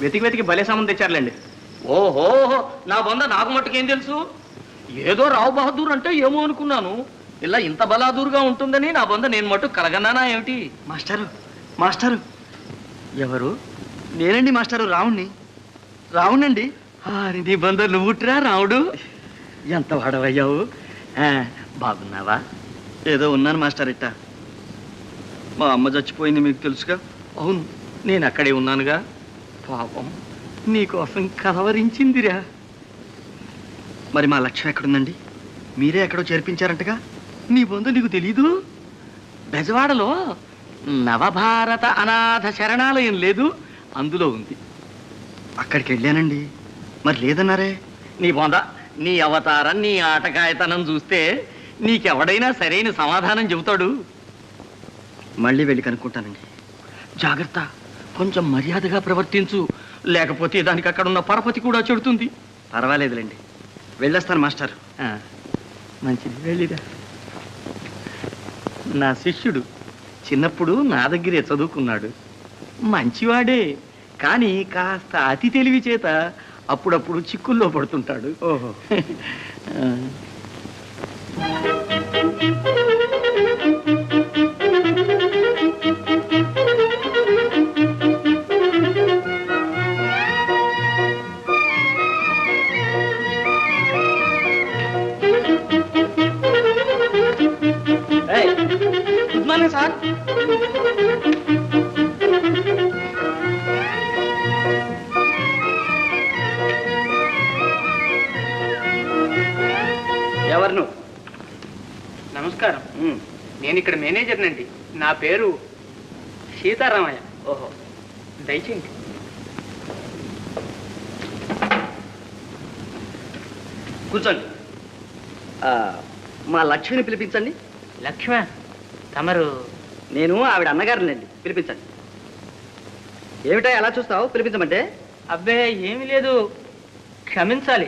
వెతికి వెతికి భలే సామాన్ తెచ్చారులేండి. ఓహో, నా బొంద నాకు మట్టుకేం తెలుసు? ఏదో రావు బహదూర్ అంటే ఏమో అనుకున్నాను. ఇలా ఇంత బలాదూరుగా ఉంటుందని నా బొంద నేను మట్టు కలగన్నానా ఏమిటి? మాస్టారు, మాస్టారు. ఎవరు? నేనండి మాస్టారు, రావునండి. నీ బొంద నువ్వుట్రా రావుడు. ఎంత వాడవయ్యావు. బాగున్నావా? ఏదో ఉన్నాను మాస్టర్. ఇట్టా మా అమ్మ చచ్చిపోయింది, మీకు తెలుసుగా. అవును, నేను అక్కడే ఉన్నానుగా. పాపం నీకోసం కలవరించిందిరా. మరి మా లక్ష్యం ఎక్కడుందండి? మీరే ఎక్కడో చేర్పించారంటగా. నీ బొందు నీకు తెలీదు? బెజవాడలో నవభారత అనాథ శరణాలయం లేదు, అందులో ఉంది. అక్కడికి వెళ్ళానండి, మరి లేదన్నారే. నీ బొంద, నీ అవతారం, నీ ఆటకాయతనం చూస్తే నీకెవడైనా సరైన సమాధానం చెబుతాడు. మళ్ళీ వెళ్ళి కనుక్కుంటానండి. జాగ్రత్త, కొంచెం మర్యాదగా ప్రవర్తించు, లేకపోతే దానికి అక్కడున్న పరపతి కూడా చెడుతుంది. పర్వాలేదులేండి, వెళ్ళొస్తాను మాస్టర్. మంచిది, వెళ్ళిరా. నా శిష్యుడు చిన్నప్పుడు నా దగ్గరే చదువుకున్నాడు. మంచివాడే, కానీ కాస్త అతి తెలివి చేత అప్పుడప్పుడు చిక్కుల్లో పడుతుంటాడు. ఓహో. Good morning sir. ఎవరు నువ్వు? నమస్కారం, నేను ఇక్కడ మేనేజర్నండి. నా పేరు సీతారామయ్య. ఓహో, దయచేయండి. కూర్చోండి. మా లక్ష్మిని పిలిపించండి. లక్ష్మ, తమరు? నేను ఆవిడ అన్నగారునండి, పిలిపించండి. ఏమిటా ఎలా చూస్తావు? పిలిపించమంటే. అబ్బే ఏమీ లేదు, క్షమించాలి.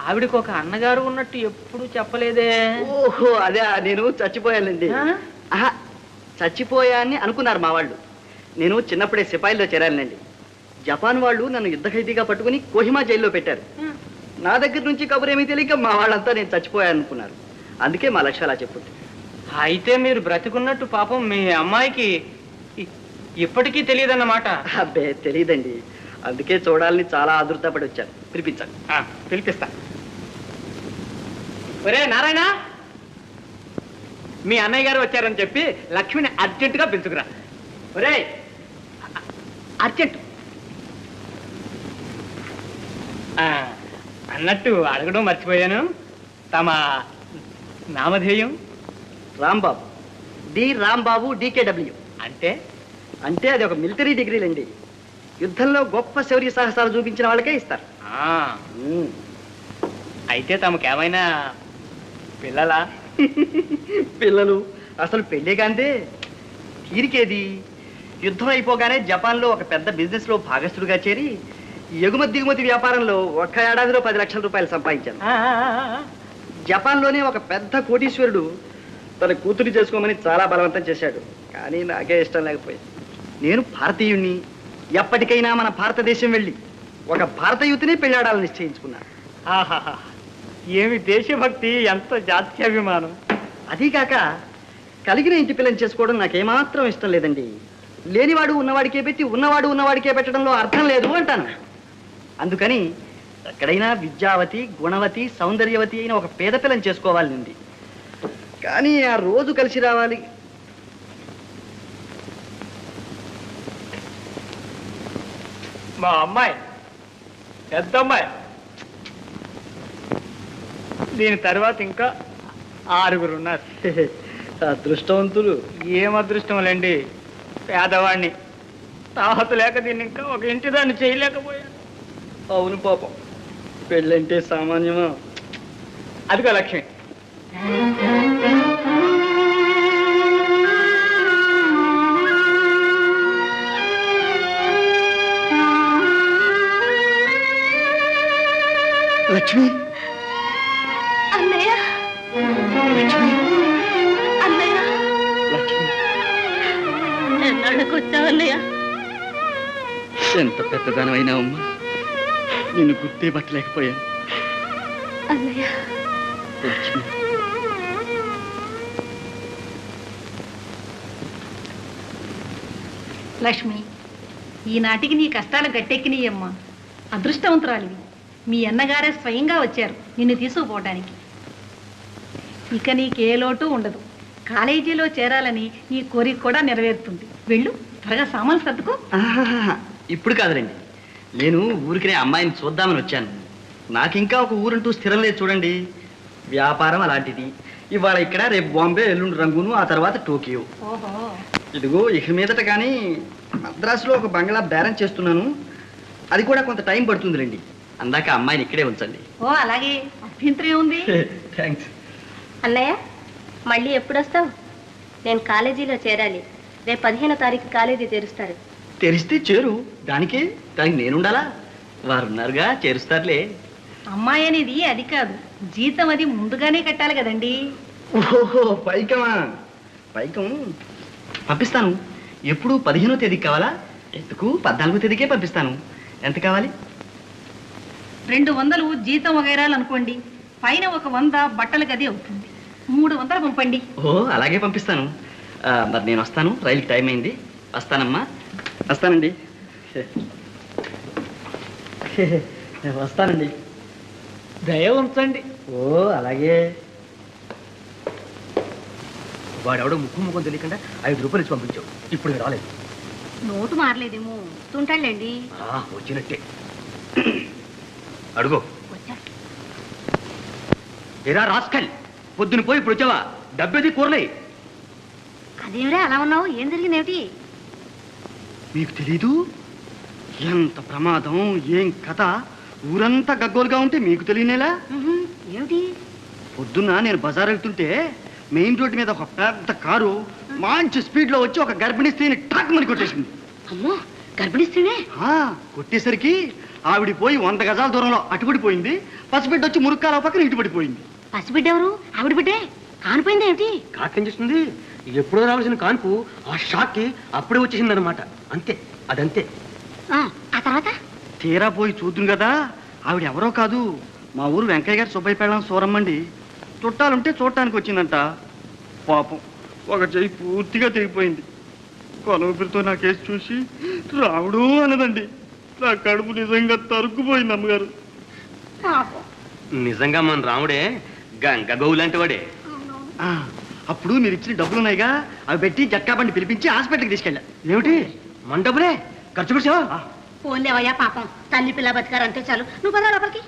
ఆవిడకు ఒక అన్నగారు ఉన్నట్టు ఎప్పుడు చెప్పలేదే. ఓహో, అదే, నేను చచ్చిపోయానండి. ఆహా, చచ్చిపోయాన్ని అనుకున్నారు మా వాళ్ళు. నేను చిన్నప్పుడే సిపాయిల్లో చేరానండి. జపాన్ వాళ్ళు నన్ను యుద్ధ ఖైదీగా పట్టుకుని కోహిమా జైల్లో పెట్టారు. నా దగ్గర నుంచి కబురేమీ తెలియక మా వాళ్ళంతా నేను చచ్చిపోయాను అనుకున్నారు. అందుకే మా లక్ష్యం అలా చెప్పుంది. అయితే మీరు బ్రతికున్నట్టు పాపం మీ అమ్మాయికి ఇప్పటికీ తెలియదన్నమాట. అబ్బే తెలియదండి, అందుకే చూడాలని చాలా ఆదుర్తపడి వచ్చాను. పిలిపించండి. పిలిపిస్తా. ఒరే నారాయణ, మీ అన్నయ్య గారు వచ్చారని చెప్పి లక్ష్మిని అర్జెంటుగా పిలుచుకురా. ఒరే అర్జెంట్. అన్నట్టు అడగడం మర్చిపోయాను, తమ నామధేయం? Rambabu, D Rambabu, DKW. అంటే అది ఒక మిలిటరీ డిగ్రీలండి. యుద్ధంలో గొప్ప శౌర్య సాహసాలు చూపించిన వాళ్ళకే ఇస్తారు. అయితే తమకేమైనా పిల్లలా? పిల్లలు అసలు పెళ్ళే కాందే. తీరికేది. యుద్ధం అయిపోగానే జపాన్లో ఒక పెద్ద బిజినెస్ లో భాగస్థుడుగా చేరి ఎగుమతి దిగుమతి వ్యాపారంలో ఒక్క ఏడాదిలో 10 లక్షల రూపాయలు సంపాదించాను. జపాన్లోనే ఒక పెద్ద కోటీశ్వరుడు తన కూతురు చేసుకోమని చాలా బలవంతం చేశాడు, కానీ నాకే ఇష్టం లేకపోయింది. నేను భారతీయుణ్ణి, ఎప్పటికైనా మన భారతదేశం వెళ్ళి ఒక భారత యువతిని పెళ్ళాడాలని నిశ్చయించుకున్నాను. ఏమి దేశభక్తి, ఎంత జాత్యాభిమానం! అదీకాక కలిగిన ఇంటి పిల్లని చేసుకోవడం నాకేమాత్రం ఇష్టం లేదండి. లేనివాడు ఉన్నవాడికే పెట్టి ఉన్నవాడు ఉన్నవాడికే పెట్టడంలో అర్థం లేదు అంటాను. అందుకని ఎక్కడైనా విద్యావతి, గుణవతి, సౌందర్యవతి అయిన ఒక పేద పిల్లని చేసుకోవాలనుంది. కానీ ఆ రోజు కలిసి రావాలి. మా అమ్మాయి పెద్ద అమ్మాయి. దీని తర్వాత ఇంకా 6 ఉన్నారు. అదృష్టవంతులు. ఏం అదృష్టంలేండి, పేదవాడిని. తాహత లేక దీన్ని ఇంకా ఒక ఇంటి దాన్ని చేయలేకపోయాను. అవును పాపం, పెళ్ళంటే సామాన్యమా? అదిగో లక్ష్మి. లక్ష్మి, అన్నయ్య, లక్ష్మి, అన్నయ్య, లక్ష్మి. ఎన్నాళ్ళకు వచ్చావు అన్నయ్య? ఎంత పెద్దదానమైనావమ్మా, నిన్ను గుర్తే పట్టలేకపోయాను. అన్నయ్య లక్ష్మి, లక్ష్మి, ఈనాటికి నీ కష్టాలు గట్టెక్కినయ్యమ్మా. అదృష్టవంతురాలివి. మీ అన్నగారే స్వయంగా వచ్చారు నిన్ను తీసుకుపోవటానికి. ఇక నీకే లోటు ఉండదు. కాలేజీలో చేరాలని నీ కోరిక కూడా నెరవేరుతుంది. వెళ్ళు, త్వరగా సామాన్లు సర్దుకో. ఆహాహా, ఇప్పుడు కాదులేండి, నేను ఊరికినే అమ్మాయిని చూద్దామని వచ్చాను. నాకింకా ఒక ఊరంటూ స్థిరం లేదు చూడండి. వ్యాపారం అలాంటిది. ఇవాళ ఇక్కడ, రేపు బాంబే, ఎల్లుండి రంగూను, ఆ తర్వాత టోకియో. ఓహో, ఇదిగో ఇక మీదట కానీ మద్రాసులో ఒక బంగ్లా బేరం చేస్తున్నాను. అది కూడా కొంత టైం పడుతుందిలేండి. అందాక అమ్మాయిని ఇక్కడే ఉంచండి. ఓ అలాగే, అభ్యంతరం ఏముంది? థ్యాంక్స్. అన్నయ్య మళ్ళీ ఎప్పుడు వస్తావు? నేను కాలేజీలో చేరాలి. రేపు 15వ తారీఖు కాలేజీ తెరుస్తారు. తెరిస్తే చేరు. దానికి నేనుండాలా? వారున్నారుగా, చేరుస్తారులే. అమ్మాయి అనేది అది కాదు, జీతం అది ముందుగానే కట్టాలి కదండి. ఓహో, పైకమా? పైకం పంపిస్తాను. ఎప్పుడు 15వ తేదీకి కావాలా? ఎందుకు 14వ తేదీకే పంపిస్తాను. ఎంత కావాలి? 200 జీతం వగైరాలు అనుకోండి. పైన ఒక 100 బట్టల గది అవుతుంది. 300 పంపండి. ఓ అలాగే పంపిస్తాను. మరి నేను వస్తాను. రైలుకి టైం అయింది. వస్తానమ్మా. వస్తానండి. వస్తానండి. దయ ఉంచండి. ఓ అలాగే. వాడెవడో ముఖం తెలియకుండా 5 రూపాయలు ఇచ్చి పంపించావు. ఇప్పుడు రాలేదు. నోటు మారలేదేమో, వస్తుంటాడులేండి. వచ్చినట్టే. అడుగు. వచ్చా ఎరా రాస్కల్, పొద్దున పోయి ఇప్పుడు వచ్చావా? డబ్బేది కూరలే. అదేమిరా అలా ఉన్నావు? ఏం జరిగిందేమిటి? మీకు తెలీదు? ఎంత ప్రమాదం, ఏం కథ? ఊరంతా గగ్గోలుగా ఉంటే మీకు తెలియనేలా? ఏమిటి? పొద్దున్న నేను బజార్ వెళ్తుంటే మెయిన్ రోడ్డు మీద ఒక పెద్ద కారు మంచి స్పీడ్లో వచ్చి ఒక గర్భిణీ స్త్రీని టాక్ మని కొట్టేసింది. అమ్మో, గర్భిణీ స్త్రీనే? కొట్టేసరికి ఆవిడ పోయి 100 గజాల దూరంలో అటుపడిపోయింది. పసిబిడ్డ వచ్చి మురుక్కాల పక్కన ఇటుపడిపోయింది. పసిబిడ్డ ఎవరు? ఆవిడ బిడ్డే కానిపోయింది ఏమిటి? కాకేం చేస్తుంది? ఎప్పుడో రావాల్సిన కాన్పు ఆ షాక్కి అప్పుడే వచ్చేసింది అనమాట. అంతే, అదంతే. ఆ తర్వాత? తీరా పోయి చూద్దును కదా, ఆవిడ ఎవరో కాదు, మా ఊరు వెంకయ్య గారి సుబ్బయ్య పెళ్ళం సూరమ్మండి. చుట్టాలుంటే చూడటానికి వచ్చిందంట. పాపం ఒక చెయ్యి పూర్తిగా తెగిపోయింది. కొలవపిరితో నా కేసు చూసి రావుడు అన్నదండి. నా కడుపు నిజంగా తరుక్కుపోయింది అమ్మగారు. నిజంగా మన రాముడే గంగ గౌలాంటి వాడే. అప్పుడు మీరు ఇచ్చిన డబ్బులు ఉన్నాయిగా, అవి పెట్టి జక్కా బండి పిలిపించి హాస్పిటల్కి తీసుకెళ్ళా. ఏమిటి మన డబ్బులే ఖర్చు పెట్టావా? పోన్లేవయ్యా, పాపం తల్లి పిల్ల బతికారంటే చాలు. నువ్వు పద లోపలికి.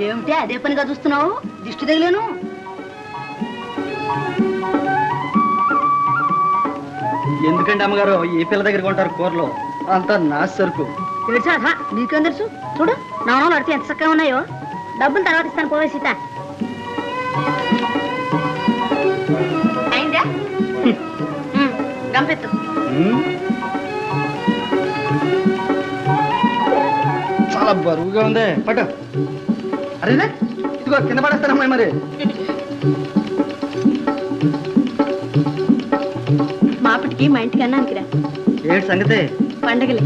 ఏమిటి అదే పనిగా చూస్తున్నావు? దిష్టి తగిలేను. ఎందుకంటే అమ్మగారు ఈ పిల్ల దగ్గర కొంటారు కూరలో? అంతా నా సరుకు. తెలుసా? నీకేం తెలుసు? చూడు నాణాలు అడితే ఎంత చక్కగా ఉన్నాయో. డబ్బులు తర్వాత ఇస్తాను, పోవే సీత. అయిందా? గంపెత్తు. చాలా బరువుగా ఉంది. పట్టు. అరేనే, ఇదిగో కింద పడేస్తానమ్మాయి. మరి మాపటికి మా ఇంటికి అన్నానికి రా. ఏడు సంగతే? పండగలే.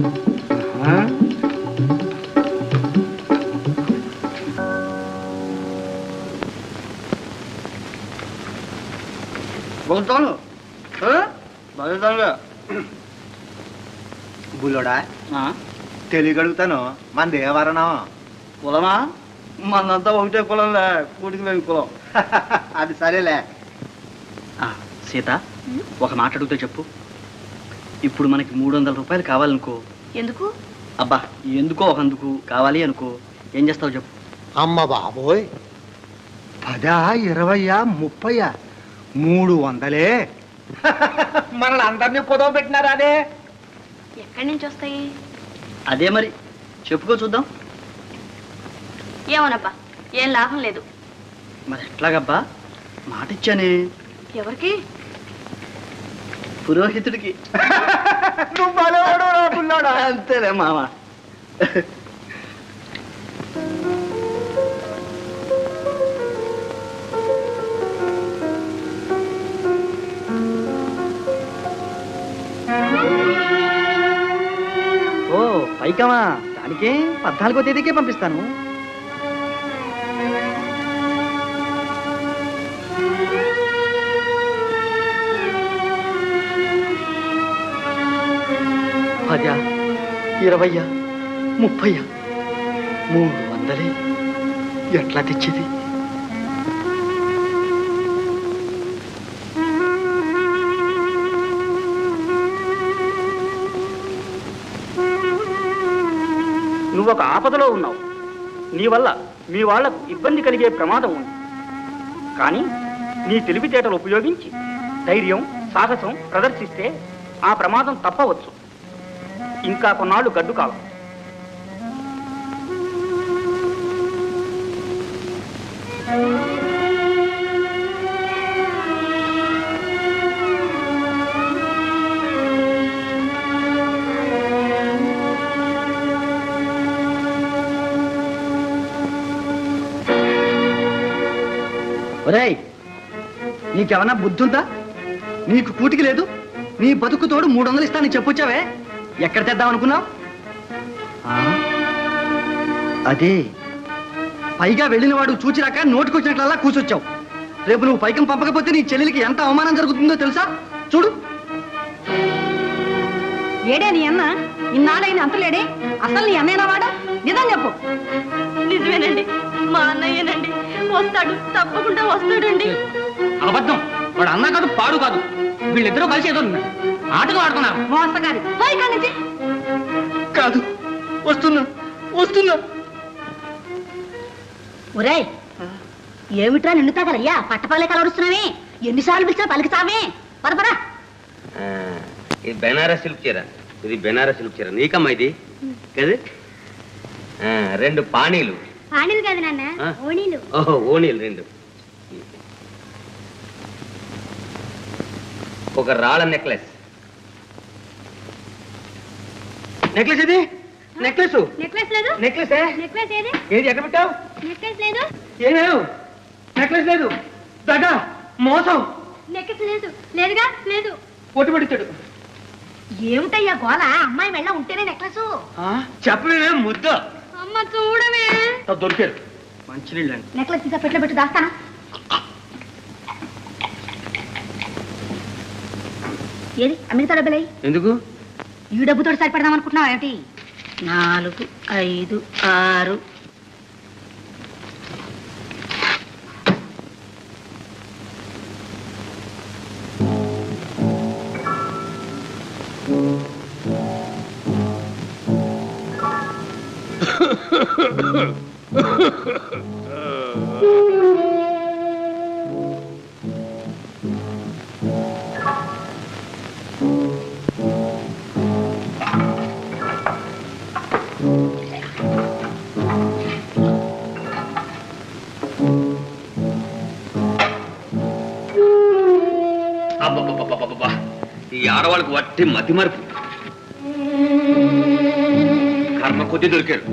బుల్లోడా, తెలియగలుగుతాను. మన దేవరణం కులమా? మనంతా ఒకటే కులంలే, కూటికి లేని కులం. అది సరేలే. సీత, ఒక మాట అడుగుతా చెప్పు. ఇప్పుడు మనకి 300 రూపాయలు కావాలనుకో. ఎందుకు? అబ్బా, ఎందుకో ఒకందుకు కావాలి అనుకో. ఏం చేస్తావు చెప్పు? అమ్మ బాబోయ్, 10, 20, 30 300 మనల్ని అందరినీ పొదవ పెట్టినారా అదే? ఎక్కడి నుంచి వస్తాయి? అదే మరి చెప్పుకో చూద్దాం. ఏమోనబ్బా, ఏం లాభం లేదు. మరి ఎట్లాగబ్బా? మాట ఇచ్చానే. ఎవరికి? పురోహితుడికి. నువ్వు బలవాడు రా బుల్లోడా. అంతేలే మామ. ఓ పైకమా, దానికే 14వ తేదీకే పంపిస్తాను. పదా, 20, 30, 300 ఎట్లా తెచ్చేది? నువ్వు ఒక ఆపదలో ఉన్నావు. నీ వల్ల మీ వాళ్లకు ఇబ్బంది కలిగే ప్రమాదం ఉంది. కానీ నీ తెలివితేటలు ఉపయోగించి ధైర్యం, సాహసం ప్రదర్శిస్తే ఆ ప్రమాదం తప్పవచ్చు. ఇంకా కొన్నాళ్ళు గడ్డు కాలం. ఒరేయ్, నీకేమన్నా బుద్ధి ఉందా? నీకు కూటికి లేదు, నీ బతుకు తోడు 300 ఇస్తానని చెప్పొచ్చావే. ఎక్కడ తెద్దాం అనుకున్నావు? అదే పైగా వెళ్ళిన వాడు చూచిరాక నోటికొచ్చినట్లల్లా కూర్చొచ్చావు. రేపు నువ్వు పైకం పంపకపోతే నీ చెల్లెలికి ఎంత అవమానం జరుగుతుందో తెలుసా? చూడు. ఏడే నీ అన్న? ఇన్నాళ్ళైన అంతలేడే? అసలు నీ అన్నయ్యనా వాడు? నిజం చెప్పు. నిజమేనండి, మా అన్నయ్యనండి. వస్తాడు, తప్పకుండా వస్తాడండి. అబద్ధం. వాడు అన్నా కాదు, పాడు కాదు. వీళ్ళిద్దరూ కలిసి ఏదో ఆటగా ఆడుతున్నారు. మోసగారి పోయి ఇక్కడి నుంచి. కాదు, వస్తున్నా వస్తున్నా. ఒరేయ్, ఏమిట్రా నిన్ను తగలయ్యా? పట్టపాలే కలవరుస్తున్నావే? ఎన్నిసార్లు పిలిచినా పలికితావే? పరపరా. ఇది బెనారస్ సిల్క్ చీర. ఇది బెనారస్ సిల్క్ చీర. నీకమ్మా ఇది కదా? 2 పానీలు. పానీలు కాదు నాన్న, ఓణీలు. ఓహో, ఓణీలు 2. ఒక రాళ్ళ నెక్లెస్. నెక్లెస్ ఇది? నెక్లెస్ నెక్లెస్ లేదు. నెక్లెస్ నెక్లెస్ ఏది? ఏది ఎక్కడ పెట్టావు? నెక్లెస్ లేదు. ఏమేవు? నెక్లెస్ లేదు. దగా, మోసం. నెక్లెస్ లేదు. లేదుగా, లేదు. పొట్టు పెడతాడు. ఏమిటయ్యా గోల? అమ్మాయి మెళ్ళ ఉంటేనే నెక్లెస్. చెప్పవే ముద్ద. అమ్మ చూడవే. దొరికారు. మంచినీళ్ళండి. నెక్లెస్ తీసా పెట్లో పెట్టి దాస్తాను. ఏది అమెరికా డబ్బులై? ఎందుకు? ఈ డబ్బుతో సరిపడదాం అనుకుంటున్నావు ఏమిటి? 4, 5, 6. అబ్బబ్బబ్బబ్బబ్బబ్బా, ఈ ఆడవాళ్ళకి వట్టి మతి మరుపు. కర్మ కొద్ది దొరికారు.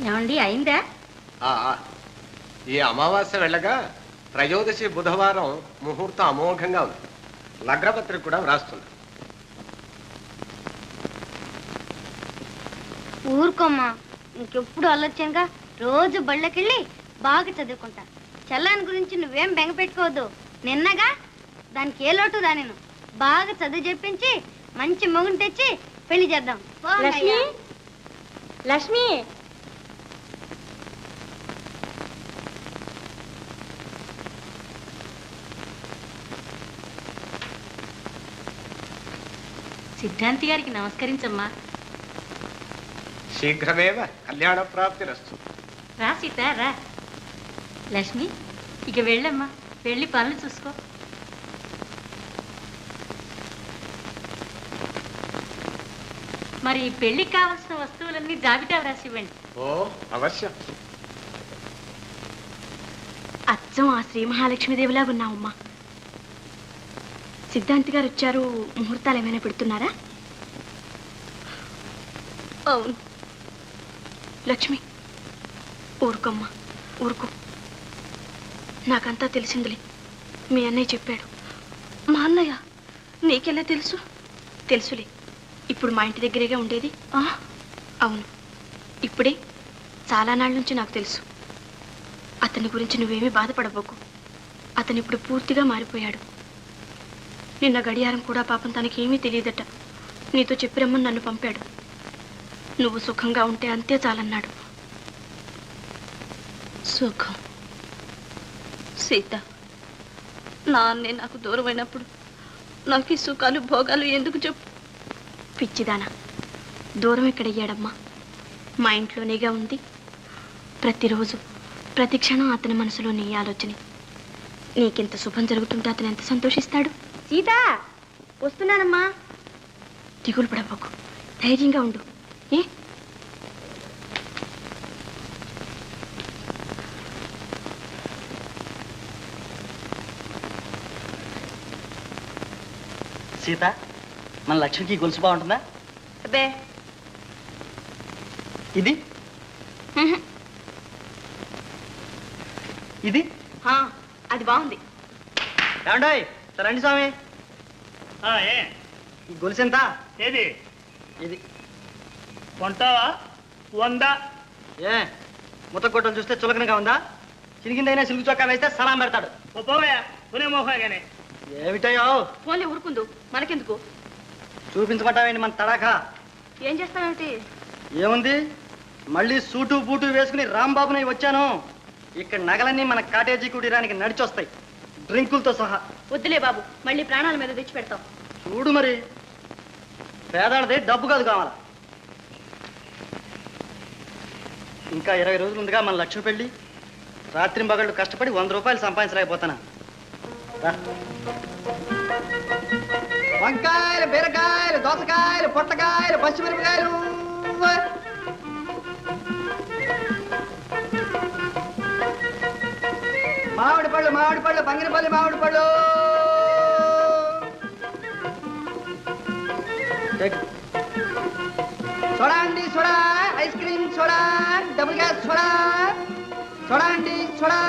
ఏమండి అయిందా? ఈ అమావాస్య వెళ్ళగా త్రయోదశి బుధవారం ముహూర్తం అమోఘంగా ఉంది. లగ్నపత్రిక కూడా వ్రాస్తుంది. ఊరుకోమ్మా, ఇంకెప్పుడు ఆలోచనగా రోజు బళ్ళకెళ్ళి బాగా చదువుకుంటా. చెల్లాని గురించి నువ్వేం బెంగ పెట్టుకోవద్దు. నిన్నగా దానికి ఏ లోటు రానేను. బాగా చదువు చెప్పించి మంచి మొగుని తెచ్చి పెళ్లి చేద్దాం. లక్ష్మి, లక్ష్మి, సిద్ధాంతి గారికి నమస్కరించమ్మా. శీఘ్రమేవ కళ్యాణ ప్రాప్తి రస్తు. రా సీత రా. లక్ష్మి, ఇక వెళ్ళమ్మా, వెళ్ళి పనులు చూసుకో. మరి పెళ్లికి కావాల్సిన వస్తువులన్నీ జాబితా రాసి ఇవ్వండి. ఓ అవశ్యం. అచ్చం ఆ శ్రీ మహాలక్ష్మీదేవిలా ఉన్నావమ్మా. సిద్ధాంతి గారు వచ్చారు, ముహూర్తాలు ఏమైనా పెడుతున్నారా? అవును. లక్ష్మి, ఊరుకోమ్మా, ఊరుకో. నాకంతా తెలిసిందిలే. మీ అన్నయ్య చెప్పాడు. మా అన్నయ్య? నీకెలా తెలుసు? తెలుసులే. ఇప్పుడు మా ఇంటి దగ్గరేగా ఉండేది. అవును, ఇప్పుడే. చాలా నాళ్ళ నుంచి నాకు తెలుసు. అతని గురించి నువ్వేమీ బాధపడబోకు. అతను ఇప్పుడు పూర్తిగా మారిపోయాడు. నిన్న గడియారం కూడా పాపం తనకేమీ తెలియదట. నీతో చెప్పిరమ్మని నన్ను పంపాడు. నువ్వు సుఖంగా ఉంటే అంతే చాలన్నాడు. సుఖం? సీత, నాన్నే నాకు దూరమైనప్పుడు నాకు ఈ సుఖాలు భోగాలు ఎందుకు చెప్పు? పిచ్చిదానా, దూరం ఎక్కడయ్యాడమ్మా? మా ఇంట్లోనేగా ఉంది. ప్రతిరోజు ప్రతి క్షణం అతని మనసులో నీ ఆలోచనే. నీకెంత శుభం జరుగుతుంటే అతను ఎంత సంతోషిస్తాడు. సీత, వస్తున్నానమ్మా. దిగులు పడబోకు, ధైర్యంగా ఉండు. ఏ సీత, మన లక్ష్మికి గొలుసు బాగుంటుందా? అబ్బే, ఇది ఇది అది బాగుంది. ఏమండాయ్, రండి స్వామి. ఈ గొలుసు ఎంత? ఏది ఇది కొంటావా? 100. ఏ ముతగొట్టలు చూస్తే చులకనగా ఉందా? చిరిగిందైనా సిల్కు చొక్కా వేస్తే సలాం పెడతాడు. పోవయా, కొనే మోహగానే. ఏమిటయో ఫోన్లే, ఊరుకుందు. మనకెందుకు? చూపించమంటావేంటి మన తడాకా? ఏం చేస్తావేంటి? ఏముంది, మళ్ళీ సూటు బూటు వేసుకుని రాంబాబుని వచ్చాను. ఇక్కడ నగలన్నీ మన కాటేజీ కుటీరానికి నడిచొస్తాయి, డ్రింకులతో సహా. వద్దులే బాబు, మళ్ళీ ప్రాణాల మీద తెచ్చి పెడతాం. చూడు మరి, పేదాడదే డబ్బు కాదు కావాలా. ఇంకా 20 రోజులు ఉందిగా మన లక్ష్మి పెళ్ళి. రాత్రి పగళ్ళు కష్టపడి 100 రూపాయలు సంపాదించలేకపోతానా? వంకాయలు, బీరకాయలు, దోసకాయలు, పొట్లకాయలు, పచ్చిమిరపకాయలు, మామిడి పళ్ళు, మామిడి పళ్ళు, బంగినపల్లి మామిడి పళ్ళు. సోడా అండి, soda. Ice cream soda, double gas soda. Soda అండి, సోడా.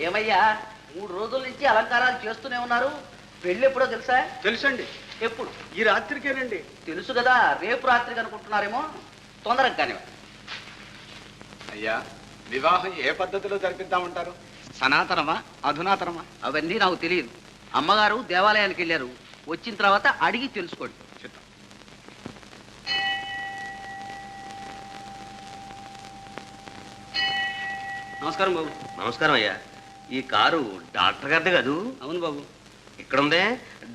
ఏమయ్యా, 3 రోజుల నుంచి అలంకారాలు చేస్తూనే ఉన్నారు. పెళ్ళి ఎప్పుడో తెలుసా? తెలుసండి. ఎప్పుడు? ఈ రాత్రికేనండి. తెలుసు కదా, రేపు రాత్రికి అనుకుంటున్నారేమో. తొందరగా కానివ్వండి. అయ్యా, వివాహం ఏ పద్ధతిలో జరిపిద్దామంటారు? సనాతనమా అధునాతనమా? అవన్నీ నాకు తెలియదు. అమ్మగారు దేవాలయానికి వెళ్ళారు. వచ్చిన తర్వాత అడిగి తెలుసుకోండి. చిత్తం. నమస్కారం బాబు. నమస్కారం అయ్యా. ఈ కారు డాక్టర్ గారిది కాదు? అవును బాబు. ఇక్కడ ఉందే.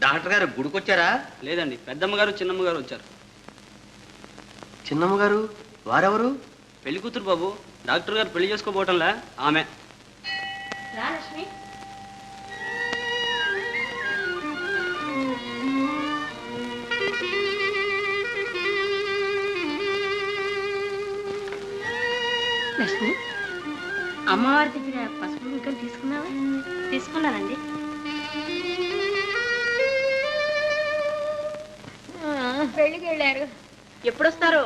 డాక్టర్ గారు గుడికొచ్చారా? లేదండి, పెద్దమ్మ గారు చిన్నమ్మ గారు వచ్చారు. చిన్నమ్మ గారు వారెవరు? పెళ్లి కూతురు బాబు. డాక్టర్ గారు పెళ్లి చేసుకోబోవటంలా ఆమె. రా లక్ష్మి. లక్ష్మి, అమ్మవారి దగ్గర పసుపు కుంకం తీసుకున్నావా? తీసుకున్నానండి. పెళ్ళికి వెళ్ళారు. ఎప్పుడొస్తారో?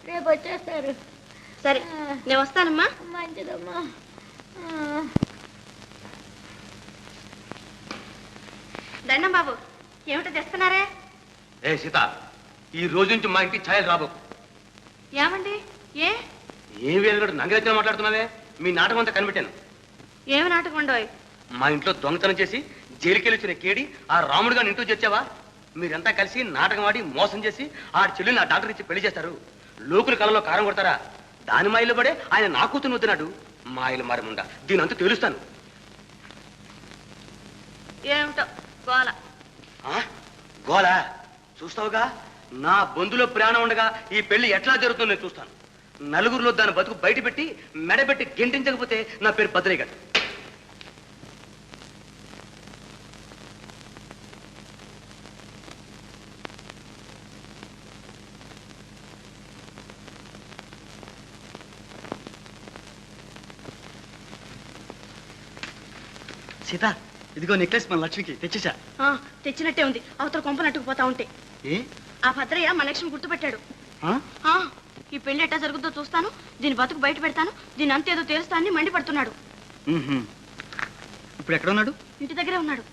రేపు వచ్చేస్తారు. సరే, నేను వస్తానమ్మా. మంచిదమ్మా. దండం బాబు, ఏమిటో తెస్తున్నారే? ఏ సీత, ఈ రోజు నుంచి మా ఇంటికి ఛాయలు రాబో. ఏమండి? ఏ ఏ వేలుగడు నంగరెచ్చిన మాట్లాడుతున్నావే? మీ నాటకం అంతా కనిపెట్టాను. ఏమి నాటకం ఉండవు? మా ఇంట్లో దొంగతనం చేసి జైలుకెళ్ళి వచ్చిన కేడి ఆ రాముడు గారిని ఇంటూ చేర్చావా? మీరంతా కలిసి నాటకం ఆడి మోసం చేసి ఆ చెల్లిని ఆ డాక్టర్ ఇచ్చి పెళ్లి చేస్తారు. లోకుల కళలో కారం కొడతారా? దాని మాయలో పడే ఆయన నా కూతురు వద్దున్నాడు. మాయలు మారముండా, దీని అంతా తెలుస్తాను. ఏమిటో గోల. గోలా చూస్తావుగా? నా బంధులో ప్రాణం ఉండగా ఈ పెళ్లి ఎట్లా జరుగుతుందో నేను చూస్తాను. నలుగురిలో దాని బతుకు బయట పెట్టి మెడబెట్టి గెంటించకపోతే నా పేరు భద్రయ్య గారు. సీత, ఇదిగో నెక్లెస్ మన లక్ష్మికి తెచ్చేసా. తెచ్చినట్టే ఉంది. అవతల కొంపనట్టుకు పోతా ఉంటే ఏ ఆ భద్రయ్య మన లక్ష్మి గుర్తుపెట్టాడు. ఈ పెళ్లి ఎట్టా జరుగుతుందో చూస్తాను, దీని బతుకు బయట పెడతాను, దీని అంతేదో తేలుస్తానని మండిపడుతున్నాడు. ఇప్పుడు ఎక్కడ ఉన్నాడు? ఇంటి దగ్గరే ఉన్నాడు.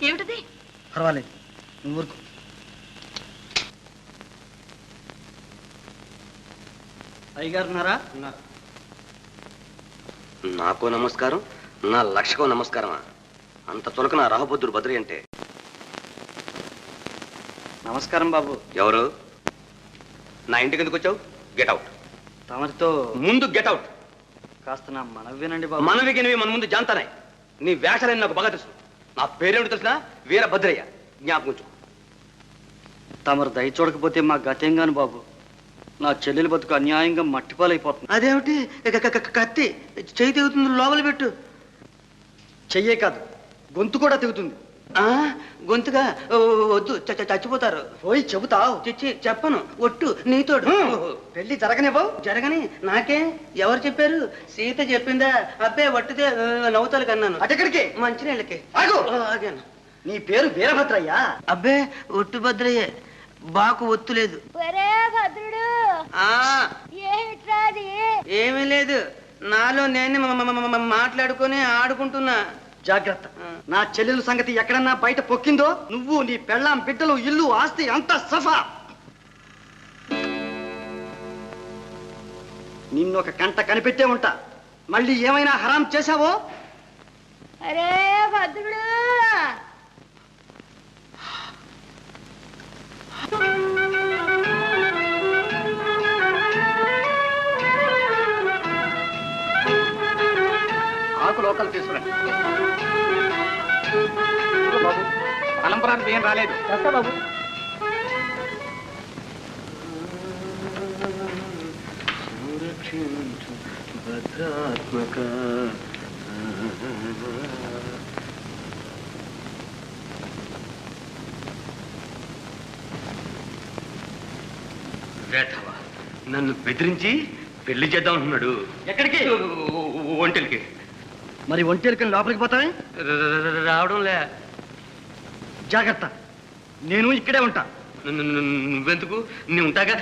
ఏమిటది? పర్వాలేదు, నువ్వు ఊరుకో. అయ్యగారు ఉన్నారా? నాకో నమస్కారం, నా లక్షకో నమస్కారమా? అంత తొలక నా రాహబుద్ధుడు భద్రి అంటే. నమస్కారం బాబు. ఎవరు? నా ఇంటికి ఎందుకు వచ్చావు? Get out. తమరితో ముందు గెట్ అవుట్. కాస్త నా మనవి వినండి బాబు. మనవిగినవి మన ముందు జాంతానాయి. నీ వేషాలని నాకు బాగా తెలుసు. నా పేరేమిటి తెలిసిన? వీరభద్రయ్య. జ్ఞాపకం ఉంచు. తమరు దయ చూడకపోతే మా గతేంగాను బాబు. నా చెల్లెలు బతుకు అన్యాయంగా మట్టిపాలైపోతుంది. అదేమిటి? కత్తి చెయ్యి తెగుతుంది, లోపల పెట్టు. చెయ్యే కాదు, గొంతు కూడా తెగుతుంది. గొంతుగా వద్దు, చచ్చిపోతారు. పోయి చెబుతావు. చెప్పను, ఒట్టు నీతోడు. పెళ్లి జరగనివ్వవు? జరగని నాకే ఎవరు చెప్పారు? సీత చెప్పిందా? అబ్బే వట్టిదే నవ్వుతాలు కన్నాను. అటెక్కడికి? మంచినీళ్ళకి. ఆగు. ఆగాను. నీ పేరు వీరభద్రయ్య? అబ్బే ఒట్టు భద్రయ్యే, బాకు ఒత్తులేదు. భద్రుడు ఏమీ లేదు, నాలో నేను మాట్లాడుకుని ఆడుకుంటున్నా. జాగ్రత్త, నా చెల్లెలు సంగతి ఎక్కడన్నా బయట పొక్కిందో నువ్వు, నీ పెళ్ళాం, బిడ్డలు, ఇల్లు, ఆస్తి అంతా సఫా. నిన్నొక కంట కనిపెట్టే ఉంటా. మళ్ళీ ఏమైనా హరాం చేశావో? అరే భద్రుడు, ఆకు లోకల్ తీసుకురండి బాబు. తలంపరానికి ఏం రాలేదు. బాబు. భద్రాత్మక వేధవ నన్ను బెదిరించి పెళ్లి చేద్దాం అంటున్నాడు. ఎక్కడికి? ఒంటెలకి. మరి ఒంటెలకి లోపలికి పోతావే? రావడంలే. జాగ్రత్త, నేను ఇక్కడే ఉంటా. నువ్వెందుకు? నేను ఉంటాగా.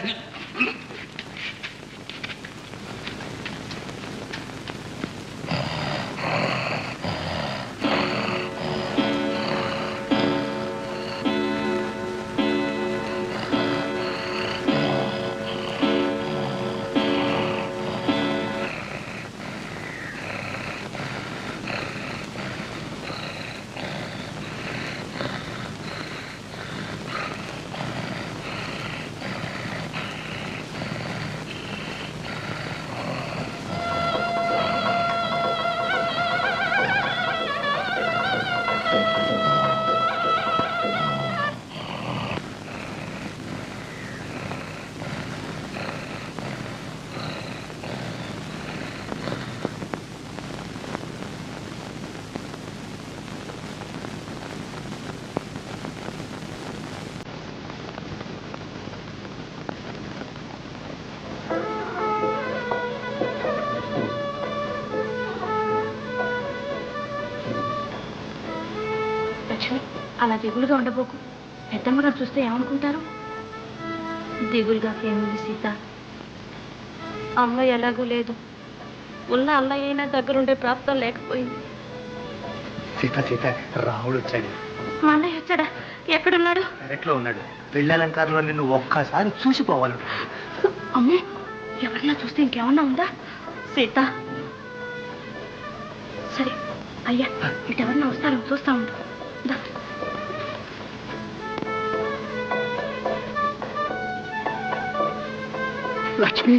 అలా దిగులుగా ఉండబోకు. పెద్దమ్మగారు చూస్తే ఏమనుకుంటారు? దిగులుగా ఏముంది సీత, అమ్మ ఎలాగూ లేదు. ఉన్న అన్నయ్య అయినా దగ్గరుండే ప్రాప్తం లేకపోయింది. సీత సీత, రాముడు వచ్చాడు. మా అన్నయ్య వచ్చాడా? ఎక్కడున్నాడు? పెరట్లో ఉన్నాడు. పెళ్లి అలంకారంలో నిన్ను ఒక్కసారి చూసిపోవాలి. అమ్మో, ఎవరన్నా చూస్తే ఇంకేమన్నా ఉందా? సీత, సరే అయ్యా, ఇటు ఎవరన్నా వస్తారో చూస్తా ఉండు. దా. లక్ష్మి,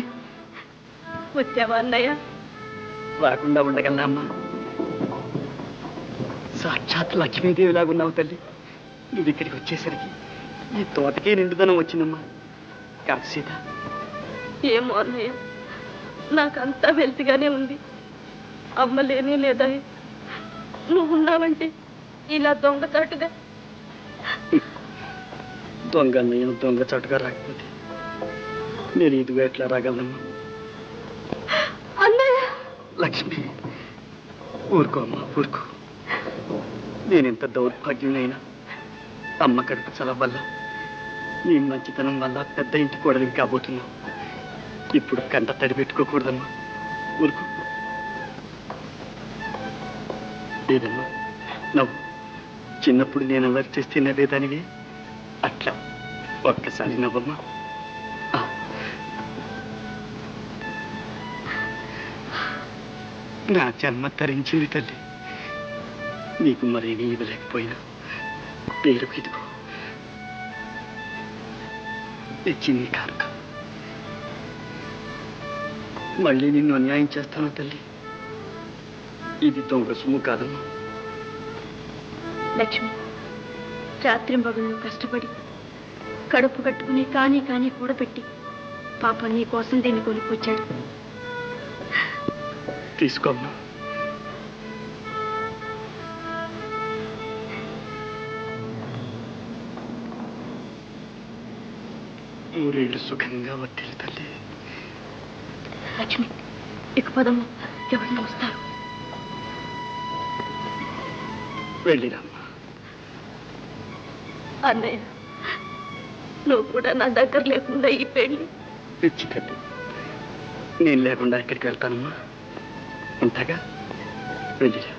వచ్చావా అన్నయ్య? రాకుండా ఉండగలనా అమ్మా? సాక్షాత్ లక్ష్మీదేవిలాగున్నావు తల్లి. నువ్వు ఇక్కడికి వచ్చేసరికి ఈ తోటకే నిండుదనం వచ్చిందమ్మా. కాదు సీత, ఏమో అన్నయ్య, నాకంతా వెళ్తిగానే ఉంది. అమ్మ లేనే లేదా? నువ్వు ఉన్నావంటే ఇలా దొంగచాటుగా. దొంగ నేను దొంగచాటుగా రాకపోతే నేను ఇదిగా ఎట్లా రాగలనమ్మా? అన్నయ్య! లక్ష్మి, ఊరుకో అమ్మా, ఊరుకో. నేనెంత దౌర్భాగ్యునైనా అమ్మ కడుపు చలవ వల్ల, నీ మంచితనం వల్ల పెద్ద ఇంటి కూడలి కాబోతున్నావు. ఇప్పుడు కంట తడి పెట్టుకోకూడదమ్మా, ఊరుకో. లేదమ్మా, నవ్వు. చిన్నప్పుడు నేను అల్లరి చేస్తే నవ్వేదానివి, అట్లా ఒక్కసారి నవ్వమ్మా. నా జన్మ తరించింది తల్లి. నీకు మరేమీ ఇవ్వలేకపోయినా పేరు ఇదిగో తెచ్చింది కానుక. మళ్ళీ నిన్ను అన్యాయం చేస్తాను తల్లి. ఇది దొంగ సొమ్ము కాదమ్మా. లక్ష్మి, రాత్రింబగళ్ళు కష్టపడి కడుపు కట్టుకుని కానీ కూడబెట్టి పాప నీ కోసం దీన్ని కొనుక్కొచ్చాడు. తీసుకోమ్మా. ఊరేళ్ళు సుఖంగా వర్తిల్లు తల్లి. లక్ష్మి, ఇక పదము, ఎవరిని వస్తారు. వెళ్ళిరమ్మా. అన్నయ్య, నువ్వు కూడా నా దగ్గర లేకుండా ఈ పెళ్లి. పిచ్చి తల్లి, నేను లేకుండా ఎక్కడికి వెళ్తానమ్మా? ఇంతగా వెళ్ళిరా.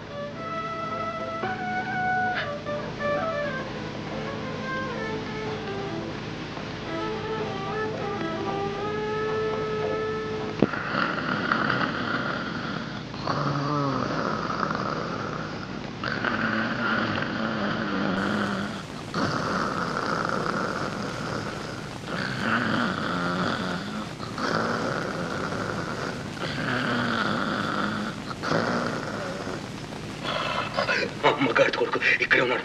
అమ్మగారి కొడుకు ఇక్కడే ఉన్నాడు.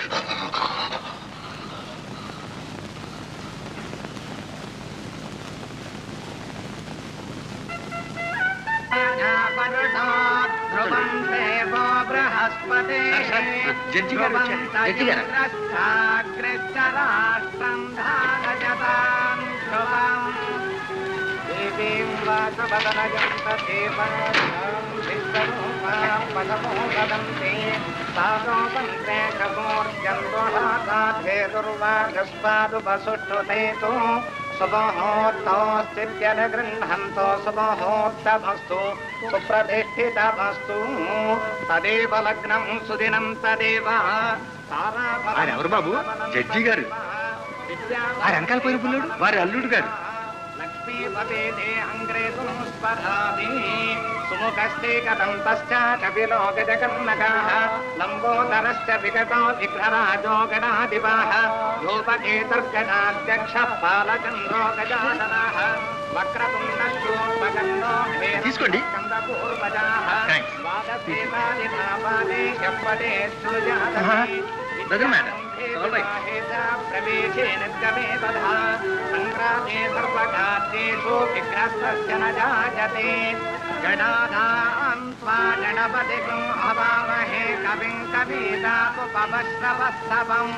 జడ్జి గారు వచ్చారు. జడ్జి గారు. గృహంతో శుభోత్తమస్తు సుప్రతిష్ఠితమస్తు తదేవ లగ్నం సుదినం తదేవ. ఎవరు బాబు? జడ్జి గారు. వారి వెనకాల పోయిన పుల్లుడు వారి అల్లుడు గారు. లక్ష్మీపతే అంగ్రేతుం స్పర్హాది సుముఖస్తే కథం పశ్చాకపిలో గజకర్ణకాః లంబోదరశ్చ విగతో విఘ్నరాజో గణాధిపాః రూపకేతుర్గణాధ్యక్ష పాలచంద్రో గజాననః వక్రతుండశూర్పకర్ణో తీసుకోండి. స్కందపూర్వజాః ద్వాదశేతాదినాపాదే షప్పదే సుజాతః Doesn't matter. All right. ప్రవేశే నిర్గమే తథా సంగ్రామే సర్వకార్యేషు విఘ్నస్తస్య న జాయతే. గణానాం త్వా గణపతిం హవామహే కవిం కవీనాముపమశ్రవస్తవం.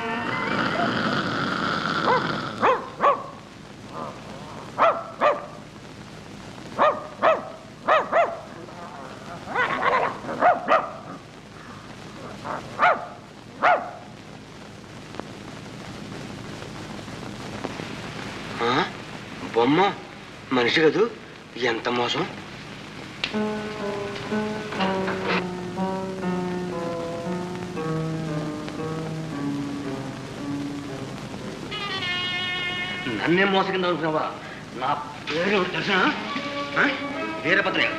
బొమ్మ మనిషి కదూ, ఎంత మోసం. నన్నేం మోసం కింద అనుకున్నావా? నా పేరు తెలిసిన వీరభద్రయ్య.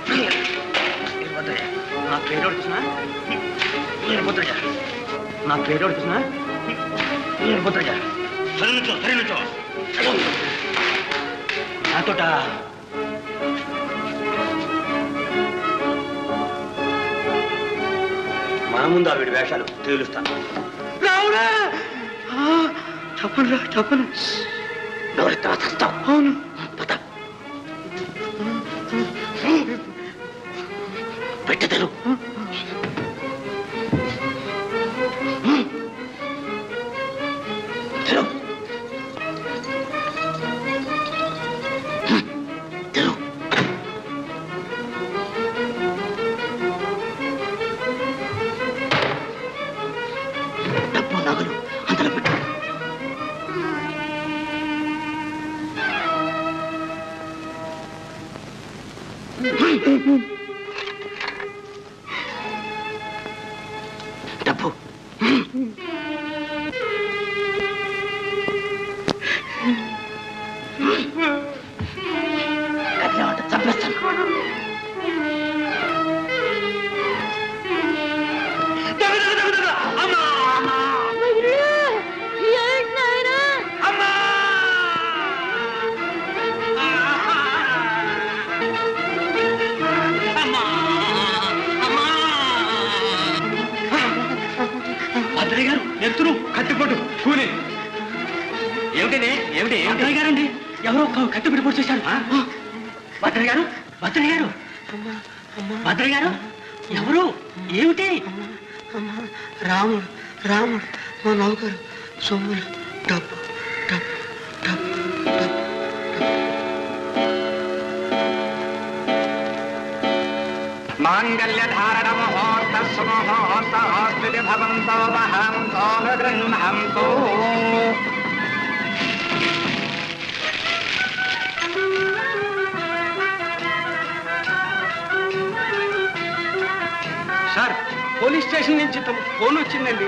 వీరభద్రయ్య నా పేరు తెలిసిన వీరభద్రయ్య. నా పేరు తెలిసిన వీరభద్రయ్య. సరే నుంచో నాతోట మన ముందు ఆ వీడి వేషాలు తేలుస్తాను. రావురా, చెప్పను అవును పెట్టెదరు. డబ్బు నగలు అందులో పెట్టు. డబ్బు చంపేస్తాను. భద్రయ్య గారు ఎత్తురు కత్తిపట్టు కూని. ఏమిటి భద్రయ్య గారండి, ఎవరో కత్తిపెట్టి పొడి చేశారు. భద్రయ్య గారు భద్రయ్య గారు ఎవరు? ఏమిటి? రాముడు మా నౌకరు సొమ్ములు డబ్బు డబ్బు డబ్బు డబ్బు. మాంగళ్యధారణ ముహూర్త సుముహూర్త భవంతో వహంతో గృహంతో. సార్, పోలీస్ స్టేషన్ నుంచి ఫోన్ వచ్చిందండి.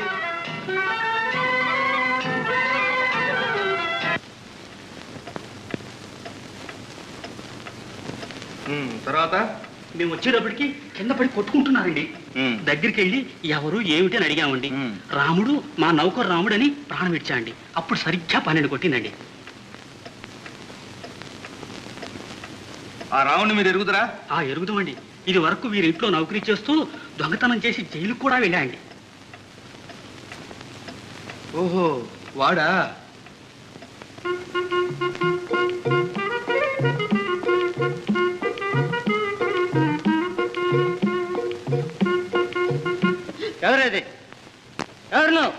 తర్వాత మేము వచ్చేటప్పటికి కింద పడి కొట్టుకుంటున్నారండి. దగ్గరికి వెళ్ళి ఎవరు ఏమిటి అని అడిగామండి. రాముడు మా నౌకరు రాముడని ప్రాణం ఇచ్చాండి. అప్పుడు సరిగ్గా 12 కొట్టిందండి. ఆ రావుని మీరు ఎరుగుదరా? ఎరుగుదామండి. ఇది వరకు వీరింట్లో నౌకరీ చేస్తూ దొంగతనం చేసి జైలుకు కూడా వెళ్ళాండి. ఓహో, వాడా? ఎవరేది? ఎవరు నువ్వు?